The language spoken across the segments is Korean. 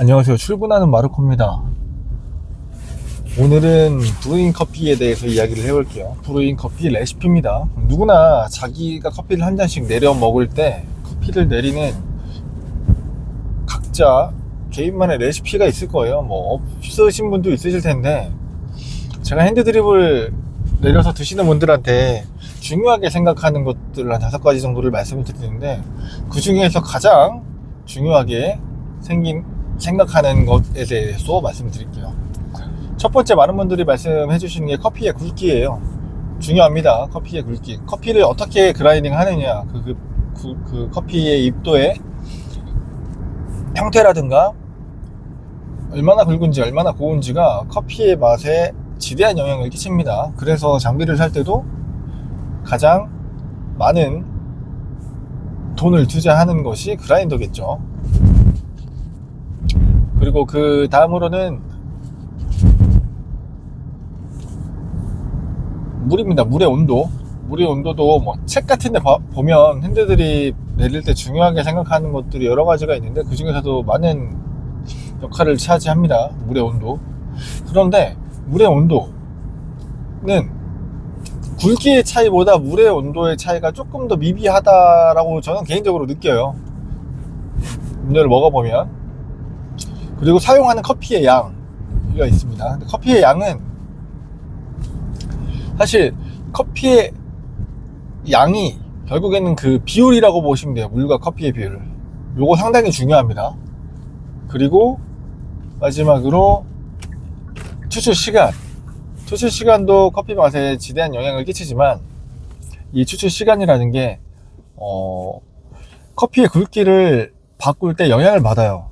안녕하세요. 출근하는 마르코입니다. 오늘은 브루잉 커피에 대해서 이야기를 해볼게요. 브루잉 커피 레시피입니다. 누구나 자기가 커피를 한 잔씩 내려 먹을 때 커피를 내리는 각자 개인만의 레시피가 있을 거예요. 뭐 없으신 분도 있으실 텐데, 제가 핸드드립을 내려서 드시는 분들한테 중요하게 생각하는 것들을 한 5가지 정도를 말씀을 드리는데, 그 중에서 가장 중요하게 생각하는 것에 대해서 말씀드릴게요. 첫 번째, 많은 분들이 말씀해 주시는 게 커피의 굵기예요. 중요합니다. 커피의 굵기. 커피를 어떻게 그라인딩 하느냐, 그 커피의 입도의 형태라든가 얼마나 굵은지 얼마나 고운지가 커피의 맛에 지대한 영향을 끼칩니다. 그래서 장비를 살 때도 가장 많은 돈을 투자하는 것이 그라인더겠죠. 그리고 그 다음으로는 물입니다. 물의 온도. 물의 온도도 뭐 책 같은 데 보면 핸드드립 내릴 때 중요하게 생각하는 것들이 여러 가지가 있는데, 그 중에서도 많은 역할을 차지합니다. 물의 온도. 그런데 물의 온도는 굵기의 차이보다 물의 온도의 차이가 조금 더 미비하다라고 저는 개인적으로 느껴요. 음료를 먹어보면. 그리고 사용하는 커피의 양이 있습니다. 근데 커피의 양은 사실 커피의 양이 결국에는 그 비율이라고 보시면 돼요. 물과 커피의 비율. 요거 상당히 중요합니다. 그리고 마지막으로 추출 시간. 추출 시간도 커피 맛에 지대한 영향을 끼치지만, 이 추출 시간이라는 게 커피의 굵기를 바꿀 때 영향을 받아요.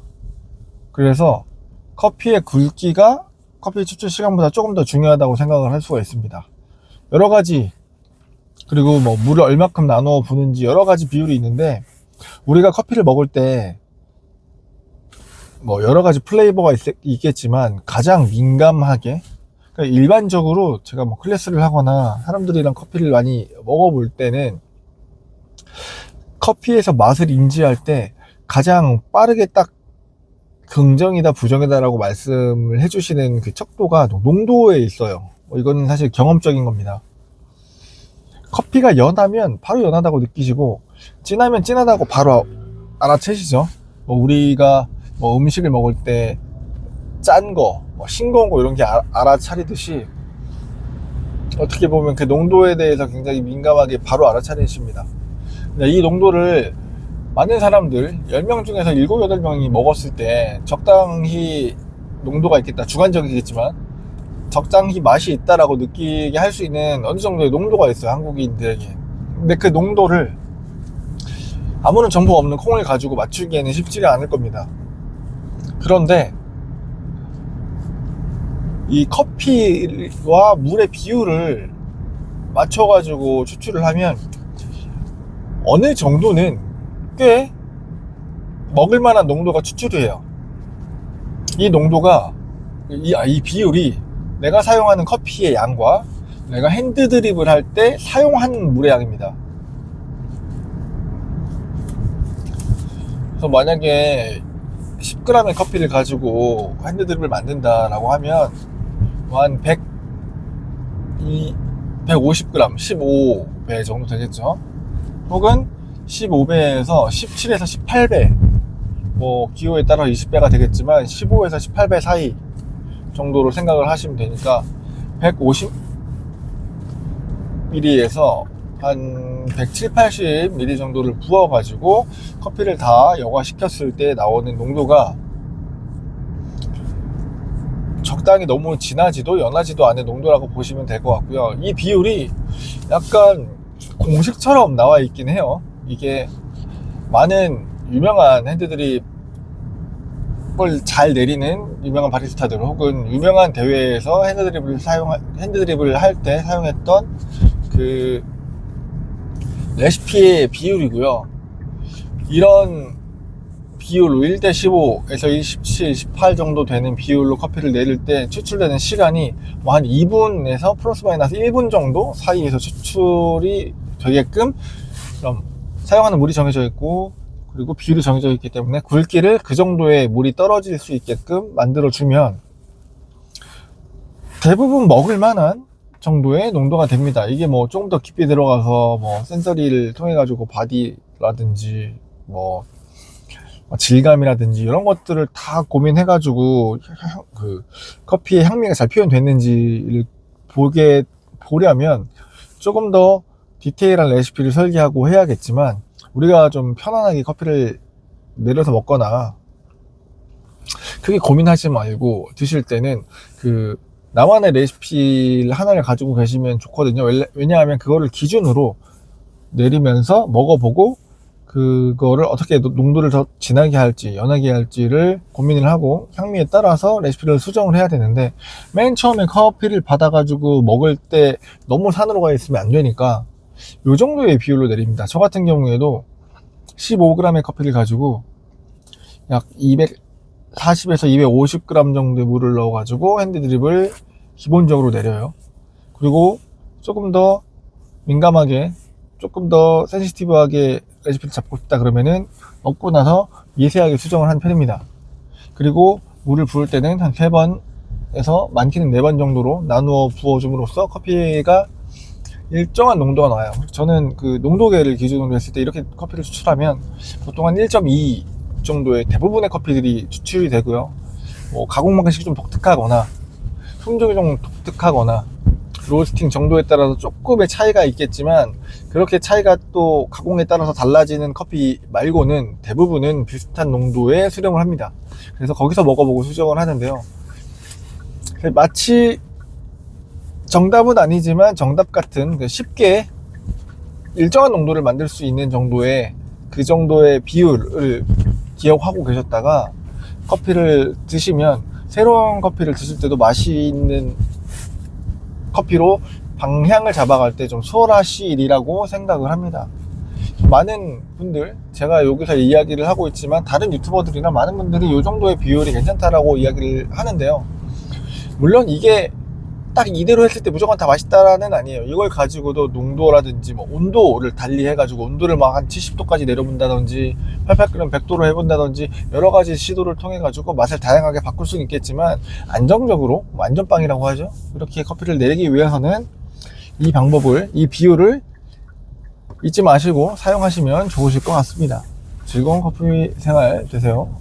그래서 커피의 굵기가 커피 추출 시간보다 조금 더 중요하다고 생각을 할 수가 있습니다. 여러 가지, 그리고 뭐 물을 얼마큼 나누어 부는지 여러 가지 비율이 있는데, 우리가 커피를 먹을 때 뭐 여러 가지 플레이버가 있겠지만 가장 민감하게, 그러니까 일반적으로 제가 뭐 클래스를 하거나 사람들이랑 커피를 많이 먹어볼 때는 커피에서 맛을 인지할 때 가장 빠르게 딱 긍정이다 부정이다 라고 말씀을 해주시는 그 척도가 농도에 있어요. 이거는 사실 경험적인 겁니다. 커피가 연하면 바로 연하다고 느끼시고, 진하면 진하다고 바로 알아채시죠. 뭐 우리가 뭐 음식을 먹을 때 짠 거, 뭐 싱거운 거 이런 게 알아차리듯이, 어떻게 보면 그 농도에 대해서 굉장히 민감하게 바로 알아차리십니다. 근데 이 농도를 많은 사람들 10명 중에서 7, 8명이 먹었을 때 적당히 농도가 있겠다, 주관적이겠지만 적당히 맛이 있다라고 느끼게 할 수 있는 어느 정도의 농도가 있어요, 한국인들에게. 근데 그 농도를 아무런 정보 없는 콩을 가지고 맞추기에는 쉽지가 않을 겁니다. 그런데 이 커피와 물의 비율을 맞춰가지고 추출을 하면 어느 정도는 꽤 먹을만한 농도가 추출이 해요. 이 농도가, 이 비율이 내가 사용하는 커피의 양과 내가 핸드드립을 할 때 사용한 물의 양입니다. 그래서 만약에 10g의 커피를 가지고 핸드드립을 만든다라고 하면 한 150g, 15배 정도 되겠죠. 혹은 15배에서 17에서 18배, 뭐 기호에 따라 20배가 되겠지만 15에서 18배 사이 정도로 생각을 하시면 되니까 150ml에서 한 170, 80ml 정도를 부어 가지고 커피를 다 여과시켰을 때 나오는 농도가 적당히 너무 진하지도 연하지도 않은 농도라고 보시면 될 것 같고요. 이 비율이 약간 공식처럼 나와 있긴 해요. 이게 많은 유명한 핸드드립을 잘 내리는 유명한 바리스타들, 혹은 유명한 대회에서 핸드드립을 할 때 사용했던 그 레시피의 비율이고요. 이런 비율로 1대15에서 17, 18 정도 되는 비율로 커피를 내릴 때 추출되는 시간이 뭐 한 2분에서 플러스 마이너스 1분 정도 사이에서 추출이 되게끔 사용하는 물이 정해져 있고, 그리고 비율이 정해져 있기 때문에 굵기를 그 정도의 물이 떨어질 수 있게끔 만들어주면 대부분 먹을 만한 정도의 농도가 됩니다. 이게 뭐 조금 더 깊이 들어가서 뭐 센서리를 통해 가지고 바디라든지 뭐 질감이라든지 이런 것들을 다 고민해 가지고 그 커피의 향미가 잘 표현됐는지를 보려면 조금 더 디테일한 레시피를 설계하고 해야겠지만, 우리가 좀 편안하게 커피를 내려서 먹거나 크게 고민하지 말고 드실 때는 그 나만의 레시피 하나를 가지고 계시면 좋거든요. 왜냐하면 그거를 기준으로 내리면서 먹어보고 그거를 어떻게 농도를 더 진하게 할지 연하게 할지를 고민을 하고 향미에 따라서 레시피를 수정을 해야 되는데, 맨 처음에 커피를 받아가지고 먹을 때 너무 산으로 가 있으면 안 되니까 요 정도의 비율로 내립니다. 저 같은 경우에도 15g의 커피를 가지고 약 240에서 250g 정도의 물을 넣어 가지고 핸드드립을 기본적으로 내려요. 그리고 조금 더 민감하게, 조금 더 센시티브하게 레시피를 잡고 싶다 그러면은 먹고 나서 미세하게 수정을 하는 편입니다. 그리고 물을 부을 때는 한 3번에서 많게는 4번 정도로 나누어 부어줌으로써 커피가 일정한 농도가 나와요. 저는 그 농도계를 기준으로 했을 때 이렇게 커피를 추출하면 보통 한 1.2 정도의 대부분의 커피들이 추출이 되고요. 뭐 가공 방식이 좀 독특하거나 품종이 좀 독특하거나 로스팅 정도에 따라서 조금의 차이가 있겠지만, 그렇게 차이가 또 가공에 따라서 달라지는 커피 말고는 대부분은 비슷한 농도의 수령을 합니다. 그래서 거기서 먹어보고 수정을 하는데요. 마치 정답은 아니지만 정답 같은 쉽게 일정한 농도를 만들 수 있는 정도의 그 정도의 비율을 기억하고 계셨다가 커피를 드시면 새로운 커피를 드실 때도 맛있는 커피로 방향을 잡아갈 때 좀 수월하시리라고 생각을 합니다. 많은 분들, 제가 여기서 이야기를 하고 있지만 다른 유튜버들이나 많은 분들이 이 정도의 비율이 괜찮다라고 이야기를 하는데요. 물론 이게 딱 이대로 했을 때 무조건 다 맛있다라는 아니에요. 이걸 가지고도 농도라든지 뭐 온도를 달리 해가지고 온도를 막 한 70도까지 내려본다든지 88g 100도로 해본다든지 여러 가지 시도를 통해 가지고 맛을 다양하게 바꿀 수는 있겠지만, 안정적으로 안전빵이라고 하죠. 이렇게 커피를 내리기 위해서는 이 방법을, 이 비율을 잊지 마시고 사용하시면 좋으실 것 같습니다. 즐거운 커피 생활 되세요.